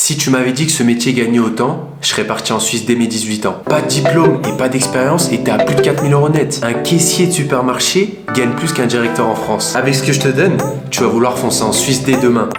Si tu m'avais dit que ce métier gagnait autant, je serais parti en Suisse dès mes 18 ans. Pas de diplôme et pas d'expérience et t'es à plus de 4 000 € net. Un caissier de supermarché gagne plus qu'un directeur en France. Avec ce que je te donne, tu vas vouloir foncer en Suisse dès demain.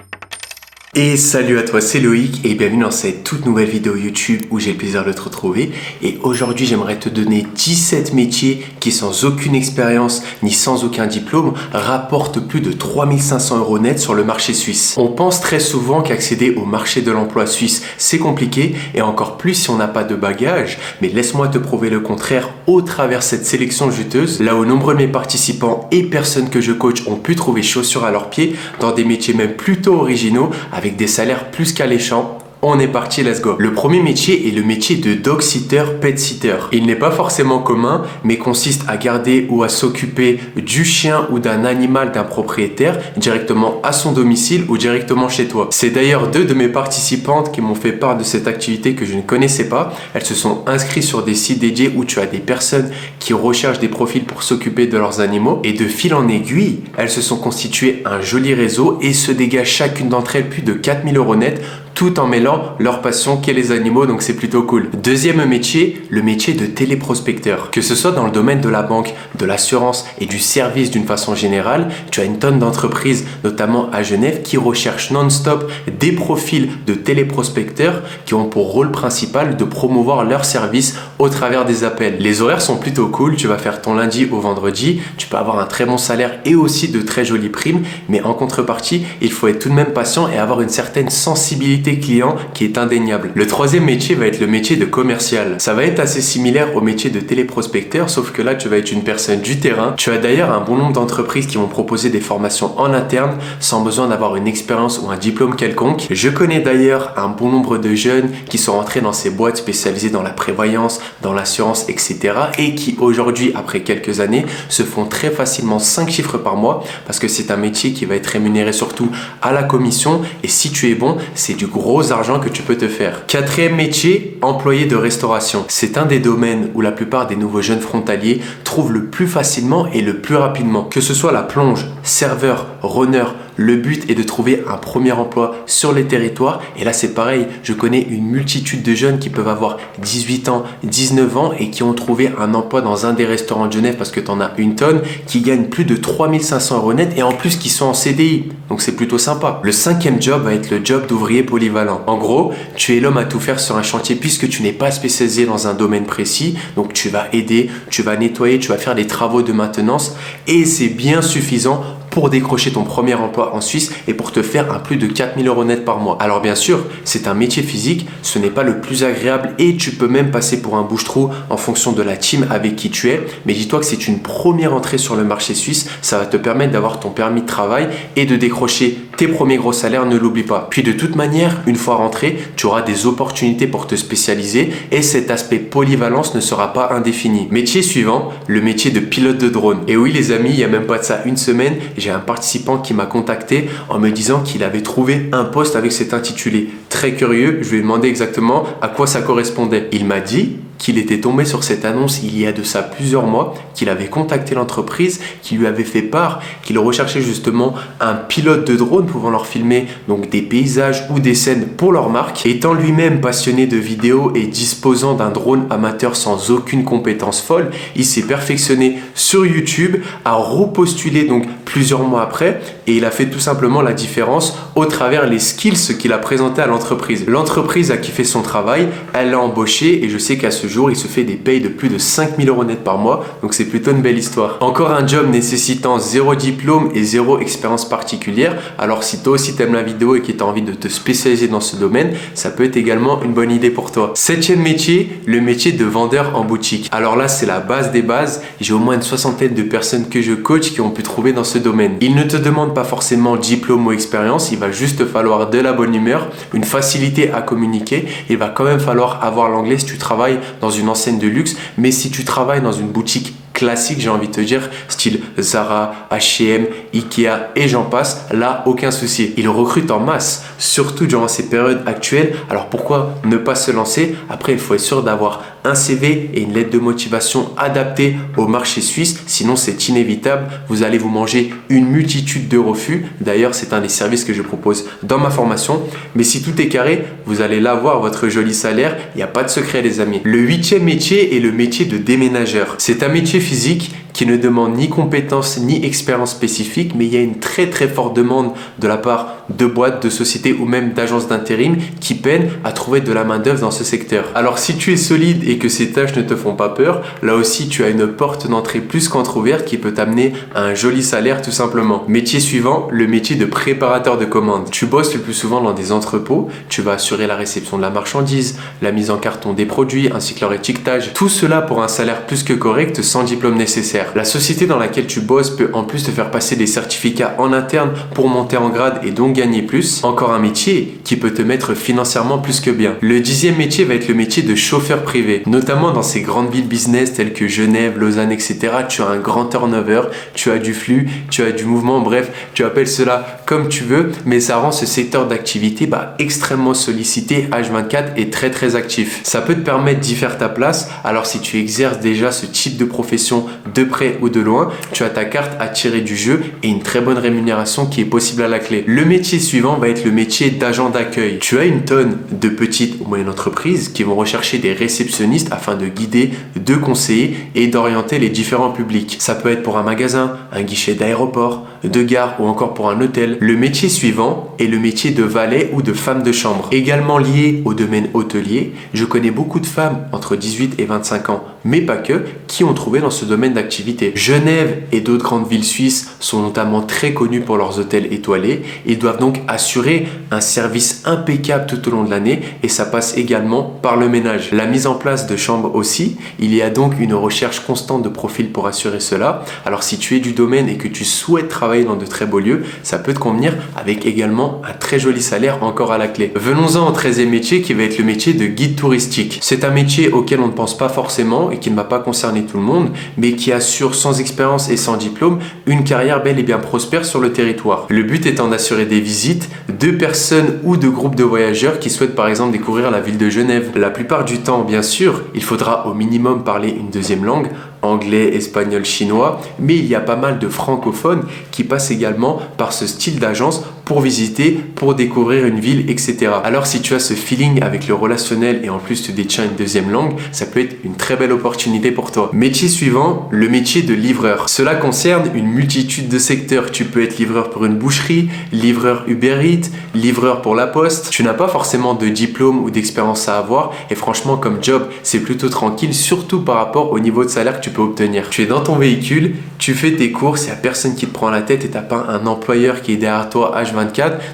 Et salut à toi, c'est Loïc et bienvenue dans cette toute nouvelle vidéo YouTube où j'ai le plaisir de te retrouver. Et aujourd'hui, j'aimerais te donner 17 métiers qui, sans aucune expérience ni sans aucun diplôme, rapportent plus de 3 500 € net sur le marché suisse. On pense très souvent qu'accéder au marché de l'emploi suisse, c'est compliqué et encore plus si on n'a pas de bagages. Mais laisse-moi te prouver le contraire au travers cette sélection juteuse, là où nombreux de mes participants et personnes que je coach ont pu trouver chaussures à leurs pieds dans des métiers même plutôt originaux avec des salaires plus qu'alléchants. On est parti, let's go. Le premier métier est le métier de dog sitter, pet sitter. Il n'est pas forcément commun, mais consiste à garder ou à s'occuper du chien ou d'un animal d'un propriétaire directement à son domicile ou directement chez toi. C'est d'ailleurs deux de mes participantes qui m'ont fait part de cette activité que je ne connaissais pas. Elles se sont inscrites sur des sites dédiés où tu as des personnes qui recherchent des profils pour s'occuper de leurs animaux. Et de fil en aiguille, elles se sont constituées un joli réseau et se dégagent chacune d'entre elles plus de 4 000 € net, tout en mêlant leur passion qu'est les animaux, donc c'est plutôt cool. Deuxième métier, le métier de téléprospecteur. Que ce soit dans le domaine de la banque, de l'assurance et du service d'une façon générale, tu as une tonne d'entreprises, notamment à Genève, qui recherchent non-stop des profils de téléprospecteurs qui ont pour rôle principal de promouvoir leurs services au travers des appels. Les horaires sont plutôt cool, tu vas faire ton lundi au vendredi, tu peux avoir un très bon salaire et aussi de très jolies primes, mais en contrepartie, il faut être tout de même patient et avoir une certaine sensibilité client qui est indéniable. Le troisième métier va être le métier de commercial. Ça va être assez similaire au métier de téléprospecteur, sauf que là tu vas être une personne du terrain. Tu as d'ailleurs un bon nombre d'entreprises qui vont proposer des formations en interne sans besoin d'avoir une expérience ou un diplôme quelconque. Je connais d'ailleurs un bon nombre de jeunes qui sont rentrés dans ces boîtes spécialisées dans la prévoyance, dans l'assurance, etc. et qui aujourd'hui, après quelques années, se font très facilement 5 chiffres par mois parce que c'est un métier qui va être rémunéré surtout à la commission et si tu es bon, c'est du gros argent que tu peux te faire. Quatrième métier, employé de restauration. C'est un des domaines où la plupart des nouveaux jeunes frontaliers trouvent le plus facilement et le plus rapidement. Que ce soit la plonge, serveur, runner, le but est de trouver un premier emploi sur les territoires. Et là, c'est pareil. Je connais une multitude de jeunes qui peuvent avoir 18 ans, 19 ans et qui ont trouvé un emploi dans un des restaurants de Genève parce que tu en as une tonne, qui gagnent plus de 3 500 € net et en plus qui sont en CDI. Donc, c'est plutôt sympa. Le cinquième job va être le job d'ouvrier polyvalent. En gros, tu es l'homme à tout faire sur un chantier puisque tu n'es pas spécialisé dans un domaine précis. Donc, tu vas aider, tu vas nettoyer, tu vas faire des travaux de maintenance et c'est bien suffisant pour décrocher ton premier emploi en Suisse et pour te faire un plus de 4 000 € net par mois. Alors bien sûr, c'est un métier physique, ce n'est pas le plus agréable et tu peux même passer pour un bouche-trou en fonction de la team avec qui tu es. Mais dis-toi que c'est une première entrée sur le marché suisse, ça va te permettre d'avoir ton permis de travail et de décrocher tes premiers gros salaires, ne l'oublie pas. Puis de toute manière, une fois rentré, tu auras des opportunités pour te spécialiser et cet aspect polyvalence ne sera pas indéfini. Métier suivant, le métier de pilote de drone. Et oui les amis, il n'y a même pas de ça une semaine, j'ai un participant qui m'a contacté en me disant qu'il avait trouvé un poste avec cet intitulé. Très curieux, je lui ai demandé exactement à quoi ça correspondait. Il m'a dit qu'il était tombé sur cette annonce il y a de ça plusieurs mois, qu'il avait contacté l'entreprise, qui lui avait fait part qu'il recherchait justement un pilote de drone pouvant leur filmer donc des paysages ou des scènes pour leur marque. Étant lui-même passionné de vidéos et disposant d'un drone amateur sans aucune compétence folle, il s'est perfectionné sur YouTube, a repostulé donc plusieurs mois après et il a fait tout simplement la différence au travers les skills qu'il a présentés à l'entreprise. L'entreprise a kiffé son travail, elle l'a embauché et je sais qu'à ce jour, il se fait des payes de plus de 5 000 € net par mois, donc c'est plutôt une belle histoire. Encore un job nécessitant 0 diplôme et 0 expérience particulière, alors si toi aussi t'aimes la vidéo et que tu as envie de te spécialiser dans ce domaine, ça peut être également une bonne idée pour toi. Septième métier, le métier de vendeur en boutique. Alors là, c'est la base des bases, j'ai au moins une soixantaine de personnes que je coach qui ont pu trouver dans ce domaine. Il ne te demande pas forcément diplôme ou expérience, il va juste te falloir de la bonne humeur, une facilité à communiquer, il va quand même falloir avoir l'anglais si tu travailles dans une enseigne de luxe, mais si tu travailles dans une boutique classique, j'ai envie de te dire, style Zara, H&M, Ikea et j'en passe, là, aucun souci. Ils recrutent en masse, surtout durant ces périodes actuelles. Alors pourquoi ne pas se lancer? Après, il faut être sûr d'avoir un CV et une lettre de motivation adaptée au marché suisse. Sinon, c'est inévitable. Vous allez vous manger une multitude de refus. D'ailleurs, c'est un des services que je propose dans ma formation. Mais si tout est carré, vous allez l'avoir, votre joli salaire. Il n'y a pas de secret, les amis. Le 8e métier est le métier de déménageur. C'est un métier physique qui ne demande ni compétences ni expérience spécifique, mais il y a une très forte demande de la part de boîtes, de sociétés ou même d'agences d'intérim qui peinent à trouver de la main-d'œuvre dans ce secteur. Alors si tu es solide et que ces tâches ne te font pas peur, là aussi tu as une porte d'entrée plus qu'entrouverte qui peut t'amener à un joli salaire tout simplement. Métier suivant, le métier de préparateur de commandes. Tu bosses le plus souvent dans des entrepôts, tu vas assurer la réception de la marchandise, la mise en carton des produits ainsi que leur étiquetage. Tout cela pour un salaire plus que correct sans diplôme nécessaire. La société dans laquelle tu bosses peut en plus te faire passer des certificats en interne pour monter en grade et donc gagner plus. Encore un métier qui peut te mettre financièrement plus que bien. Le 10e métier va être le métier de chauffeur privé. Notamment dans ces grandes villes business telles que Genève, Lausanne, etc. Tu as un grand turnover, tu as du flux, tu as du mouvement, bref, tu appelles cela comme tu veux, mais ça rend ce secteur d'activité extrêmement sollicité, H24 et très actif. Ça peut te permettre d'y faire ta place. Alors si tu exerces déjà ce type de profession de près ou de loin, tu as ta carte à tirer du jeu et une très bonne rémunération qui est possible à la clé. Le métier suivant va être le métier d'agent d'accueil. Tu as une tonne de petites ou moyennes entreprises qui vont rechercher des réceptionnistes afin de guider, de conseiller et d'orienter les différents publics. Ça peut être pour un magasin, un guichet d'aéroport, de gare ou encore pour un hôtel. Le métier suivant est le métier de valet ou de femme de chambre. Également lié au domaine hôtelier, je connais beaucoup de femmes entre 18 et 25 ans, mais pas que, qui ont trouvé dans ce domaine d'activité. Genève et d'autres grandes villes suisses sont notamment très connues pour leurs hôtels étoilés et doivent donc assurer un service impeccable tout au long de l'année et ça passe également par le ménage. La mise en place de chambres aussi, il y a donc une recherche constante de profils pour assurer cela. Alors si tu es du domaine et que tu souhaites travailler dans de très beaux lieux, ça peut te convenir avec également un très joli salaire encore à la clé. Venons-en au 13e métier qui va être le métier de guide touristique. C'est un métier auquel on ne pense pas forcément et qui ne va pas concerner tout le monde, mais qui assure sans expérience et sans diplôme une carrière bel et bien prospère sur le territoire. Le but étant d'assurer des visites de personnes ou de groupes de voyageurs qui souhaitent par exemple découvrir la ville de Genève. La plupart du temps, bien sûr, il faudra au minimum parler une deuxième langue, anglais, espagnol, chinois, mais il y a pas mal de francophones qui passent également par ce style d'agence pour visiter, pour découvrir une ville, etc. Alors si tu as ce feeling avec le relationnel et en plus tu détiens une deuxième langue, ça peut être une très belle opportunité pour toi. Métier suivant, le métier de livreur. Cela concerne une multitude de secteurs. Tu peux être livreur pour une boucherie, livreur Uber Eats, livreur pour la poste. Tu n'as pas forcément de diplôme ou d'expérience à avoir et franchement comme job, c'est plutôt tranquille, surtout par rapport au niveau de salaire que tu peux obtenir. Tu es dans ton véhicule, tu fais tes courses, il n'y a personne qui te prend la tête et tu n'as pas un employeur qui est derrière toi H24.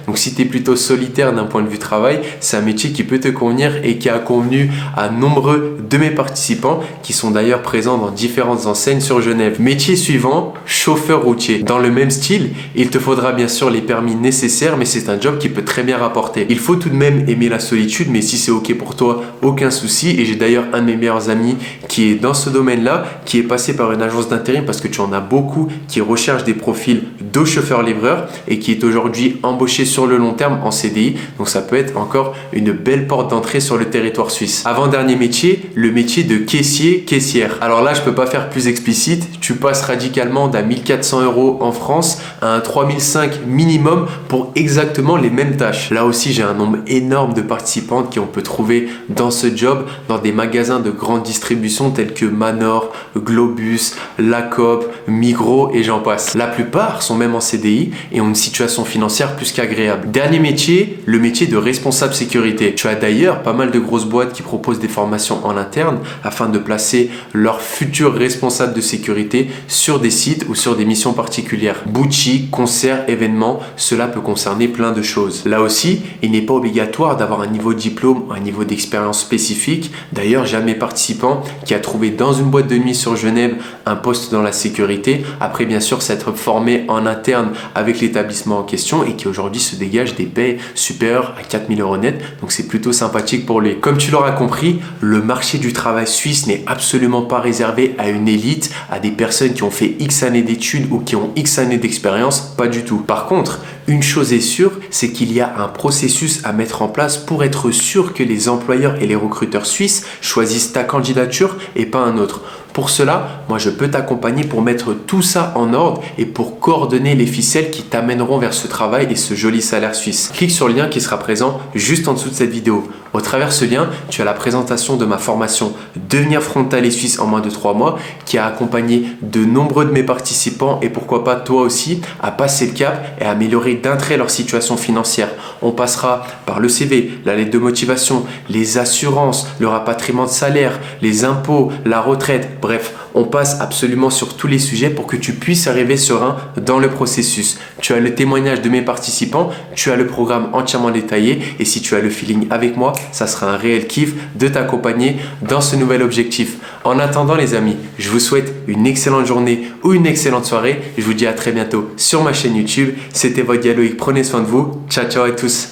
Donc si tu es plutôt solitaire d'un point de vue travail, c'est un métier qui peut te convenir et qui a convenu à nombreux de mes participants qui sont d'ailleurs présents dans différentes enseignes sur Genève. Métier suivant, chauffeur routier. Dans le même style, il te faudra bien sûr les permis nécessaires, mais c'est un job qui peut très bien rapporter. Il faut tout de même aimer la solitude, mais si c'est ok pour toi, aucun souci. Et j'ai d'ailleurs un de mes meilleurs amis qui est dans ce domaine-là, qui est passé par une agence d'intérim parce que tu en as beaucoup qui recherchent des profils de chauffeur-livreur et qui est aujourd'hui embauché sur le long terme en CDI. Donc ça peut être encore une belle porte d'entrée sur le territoire suisse. Avant-dernier métier, le métier de caissière. Alors là, je peux pas faire plus explicite. Tu passes radicalement d'à 1400 € en France à un 3005 minimum pour exactement les mêmes tâches. Là aussi, j'ai un nombre énorme de participantes qui on peut trouver dans ce job dans des magasins de grande distribution tels que Manor, Globus, La Coop, Migros et j'en passe. La plupart sont même en CDI et ont une situation financière plus qu'agréable. Dernier métier, le métier de responsable sécurité. Tu as d'ailleurs pas mal de grosses boîtes qui proposent des formations en interne afin de placer leurs futurs responsables de sécurité sur des sites ou sur des missions particulières. Boutiques, concerts, événements, cela peut concerner plein de choses. Là aussi, il n'est pas obligatoire d'avoir un niveau de diplôme ou un niveau d'expérience spécifique. D'ailleurs, j'ai un de mes participants qui a trouvé dans une boîte de nuit sur Genève un poste dans la sécurité. Après, bien sûr, s'être formé en interne avec l'établissement en question et et qui aujourd'hui se dégage des paies supérieures à 4 000 euros net. Donc c'est plutôt sympathique pour lui. Comme tu l'auras compris, le marché du travail suisse n'est absolument pas réservé à une élite, à des personnes qui ont fait X années d'études ou qui ont X années d'expérience, pas du tout. Par contre, une chose est sûre, c'est qu'il y a un processus à mettre en place pour être sûr que les employeurs et les recruteurs suisses choisissent ta candidature et pas un autre. Pour cela, moi je peux t'accompagner pour mettre tout ça en ordre et pour coordonner les ficelles qui t'amèneront vers ce travail et ce joli salaire suisse. Clique sur le lien qui sera présent juste en dessous de cette vidéo. Au travers de ce lien, tu as la présentation de ma formation Devenir frontalier suisse en moins de 3 mois qui a accompagné de nombreux de mes participants et pourquoi pas toi aussi à passer le cap et à améliorer d'un trait leur situation financière. On passera par le CV, la lettre de motivation, les assurances, le rapatriement de salaire, les impôts, la retraite. Bref, on passe absolument sur tous les sujets pour que tu puisses arriver serein dans le processus. Tu as le témoignage de mes participants, tu as le programme entièrement détaillé et si tu as le feeling avec moi, ça sera un réel kiff de t'accompagner dans ce nouvel objectif. En attendant les amis, je vous souhaite une excellente journée ou une excellente soirée. Je vous dis à très bientôt sur ma chaîne YouTube. C'était votre Dialoïque, prenez soin de vous. Ciao ciao à tous.